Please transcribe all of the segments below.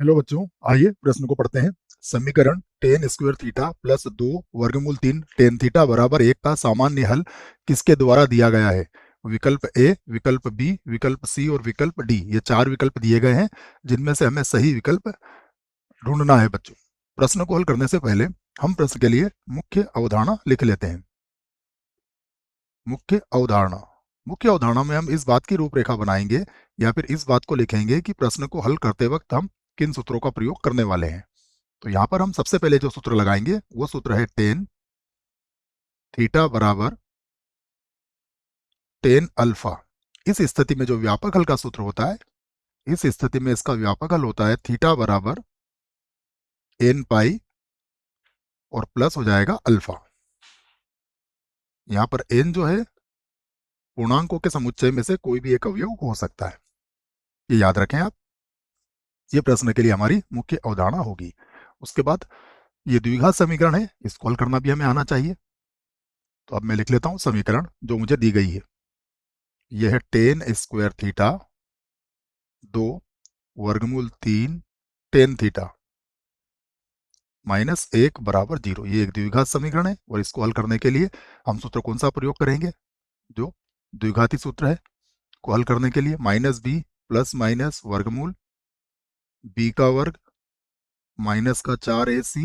Hello बच्चों, आइए प्रश्न को पढ़ते हैं। समीकरण टेन स्क्वायर थीटा प्लस 2 वर्गमूल 3 टेन थीटा बराबर 1 का सामान्य हल किसके द्वारा दिया गया है? विकल्प ए, विकल्प बी, विकल्प सी और विकल्प डी। ये चार विकल्प दिए गए हैं जिनमें से हमें सही विकल्प ढूंढना है बच्चों। प्रश्न को हल करने से पहले हम प्रश्न के लिए मुख्य अवधारणा लिख लेते हैं। मुख्य अवधारणा। मुख्य अवधारणा में हम इस बात की रूपरेखा बनाएंगे या फिर इस बात को लिखेंगे कि प्रश्न को हल करते वक्त हम किन सूत्रों का प्रयोग करने वाले हैं। तो यहां पर हम सबसे पहले जो सूत्र लगाएंगे वो सूत्र है टेन थीटा बराबर टेन अल्फा। इस स्थिति में जो व्यापक हल का सूत्र होता है, इस स्थिति में इसका व्यापक हल होता है थीटा बराबर एन पाई और प्लस हो जाएगा अल्फा। यहां पर एन जो है पूर्णांकों के समुच्चय में से कोई भी एक अवयव हो सकता है, ये याद रखें आप। ये प्रश्न के लिए हमारी मुख्य अवधारणा होगी। उसके बाद ये द्विघात समीकरण है, इसको हल करना भी हमें आना चाहिए। तो अब मैं लिख लेता हूं समीकरण जो मुझे दी गई है। यह है टेन स्क्वायर थीटा 2 वर्गमूल 3 टेन थीटा माइनस 1 बराबर 0। ये एक द्विघात समीकरण है और इसको हल करने के लिए हम सूत्र कौन सा प्रयोग करेंगे? जो द्विघाती सूत्र है को हल करने के लिए माइनस बी प्लस माइनस वर्गमूल बी का वर्ग माइनस का 4ac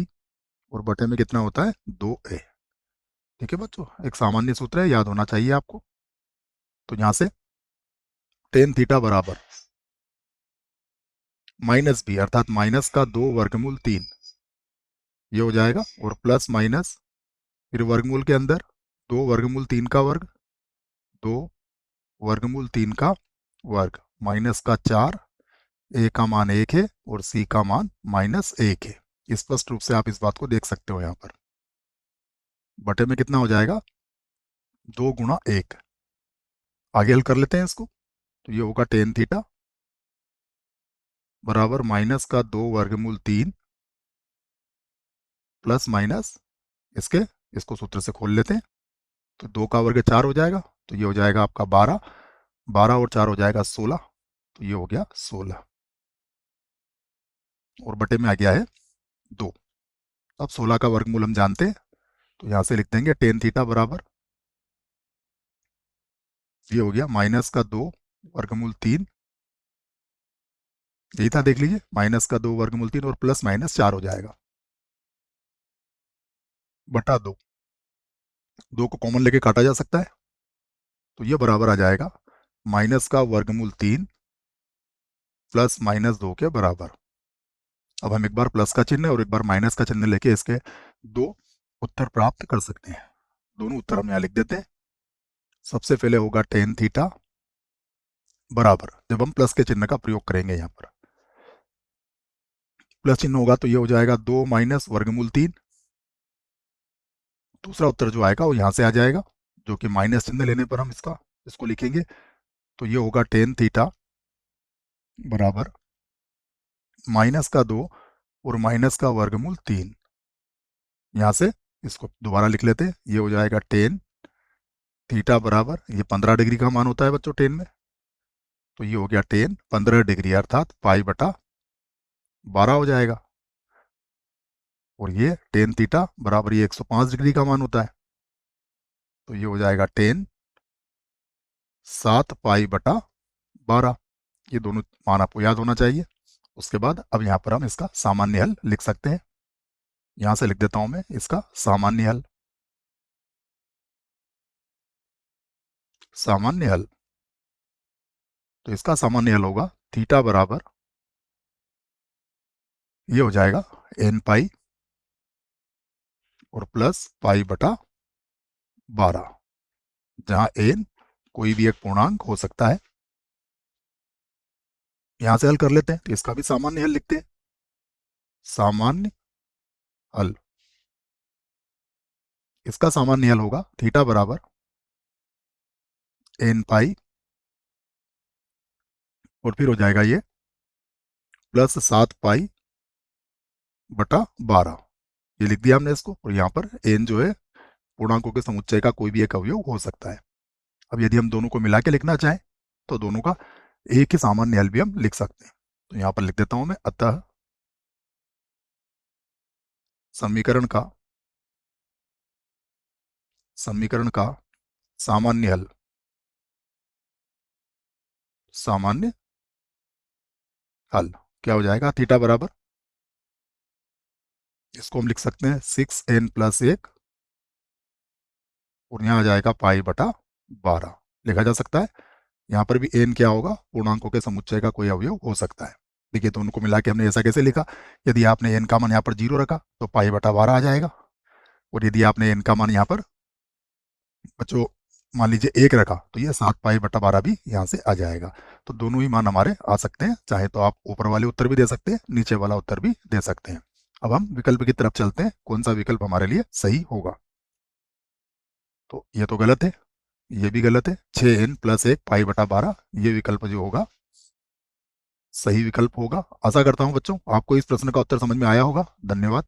और बटे में कितना होता है 2a। ठीक है बच्चों, एक सामान्य सूत्र है, याद होना चाहिए आपको। तो यहां से टेन थीटा बराबर माइनस बी अर्थात माइनस का 2 वर्गमूल 3 ये हो जाएगा और प्लस माइनस फिर वर्गमूल के अंदर 2 वर्गमूल 3 का वर्ग 2 वर्गमूल 3 का वर्ग माइनस का 4, ए का मान 1 है और सी का मान माइनस 1 है। स्पष्ट रूप से आप इस बात को देख सकते हो। यहाँ पर बटे में कितना हो जाएगा 2 गुणा 1। आगे हल कर लेते हैं इसको। तो ये होगा टेन थीटा बराबर माइनस का 2 वर्गमूल 3 प्लस माइनस इसके, इसको सूत्र से खोल लेते हैं। तो 2 का वर्ग 4 हो जाएगा, तो ये हो जाएगा आपका 12, 12 और 4 हो जाएगा 16, तो ये हो गया 16 और बटे में आ गया है 2। अब 16 का वर्गमूल हम जानते हैं, तो यहां से लिख देंगे टेन थीटा बराबर ये हो गया माइनस का 2 वर्गमूल 3, यही था देख लीजिए, माइनस का 2 वर्गमूल 3 और प्लस माइनस 4 हो जाएगा बटा 2। 2 को कॉमन लेके काटा जा सकता है, तो ये बराबर आ जाएगा माइनस का वर्गमूल 3 प्लस माइनस 2 के बराबर। अब हम एक बार प्लस का चिन्ह और एक बार माइनस का चिन्ह लेके इसके दो उत्तर प्राप्त कर सकते हैं। दोनों उत्तर हम यहाँ लिख देते हैं। सबसे पहले होगा टेन थीटा बराबर, जब हम प्लस के चिन्ह का प्रयोग करेंगे यहाँ पर प्लस चिन्ह होगा तो ये हो जाएगा 2 माइनस वर्गमूल 3। दूसरा उत्तर जो आएगा वो यहाँ से आ जाएगा, जो कि माइनस चिन्ह लेने पर हम इसको लिखेंगे। तो ये होगा टेन थीटा बराबर माइनस का 2 और माइनस का वर्गमूल 3। यहाँ से इसको दोबारा लिख लेते हैं। ये हो जाएगा टेन थीटा बराबर, ये 15 डिग्री का मान होता है बच्चों टेन में, तो ये हो गया टेन 15 डिग्री अर्थात पाई बटा 12 हो जाएगा। और ये टेन थीटा बराबर ये 105 डिग्री का मान होता है, तो ये हो जाएगा टेन 7 पाई बटा 12। ये दोनों मान आपको याद होना चाहिए। उसके बाद अब यहाँ पर हम इसका सामान्य हल लिख सकते हैं। यहाँ से लिख देता हूं मैं इसका सामान्य हल। सामान्य हल, तो इसका सामान्य हल होगा थीटा बराबर ये हो जाएगा एन पाई और प्लस पाई बटा 12, जहां एन कोई भी एक पूर्णांक हो सकता है। यहां से हल कर लेते हैं, तो इसका भी सामान्य हल लिखते हैं। सामान्य हल, इसका सामान्य हल होगा थीटा बराबर एन पाई और फिर हो जाएगा ये प्लस 7 पाई बटा 12। ये लिख दिया हमने इसको, और यहाँ पर एन जो है पूर्णांकों के समुच्चय का कोई भी एक अवयव हो सकता है। अब यदि हम दोनों को मिला के लिखना चाहें तो दोनों का एक ही सामान्य हल भी हम लिख सकते हैं। तो यहाँ पर लिख देता हूं मैं, अतः समीकरण का सामान्य हल, सामान्य हल क्या हो जाएगा? थीटा बराबर, इसको हम लिख सकते हैं 6n+1 और यहाँ आ जाएगा पाई बटा 12 लिखा जा सकता है। यहाँ पर भी n क्या होगा? पूर्णांकों के समुच्चय का कोई अवयव हो सकता है। देखिए दोनों को मिला के हमने ऐसा कैसे लिखा? यदि आपने n का मान यहाँ पर 0 रखा तो पाई बटा 12 आ जाएगा, और यदि आपने n का मान यहाँ पर बच्चों मान लीजिए 1 रखा तो ये 7 पाई बटा 12 भी यहाँ से आ जाएगा। तो दोनों ही मान हमारे आ सकते हैं, चाहे तो आप ऊपर वाले उत्तर भी दे सकते हैं, नीचे वाला उत्तर भी दे सकते हैं। अब हम विकल्प की तरफ चलते हैं, कौन सा विकल्प हमारे लिए सही होगा। तो ये तो गलत है, ये भी गलत है। 6n+1 पाई बटा 12 ये विकल्प जो होगा सही विकल्प होगा। आशा करता हूं बच्चों आपको इस प्रश्न का उत्तर समझ में आया होगा। धन्यवाद।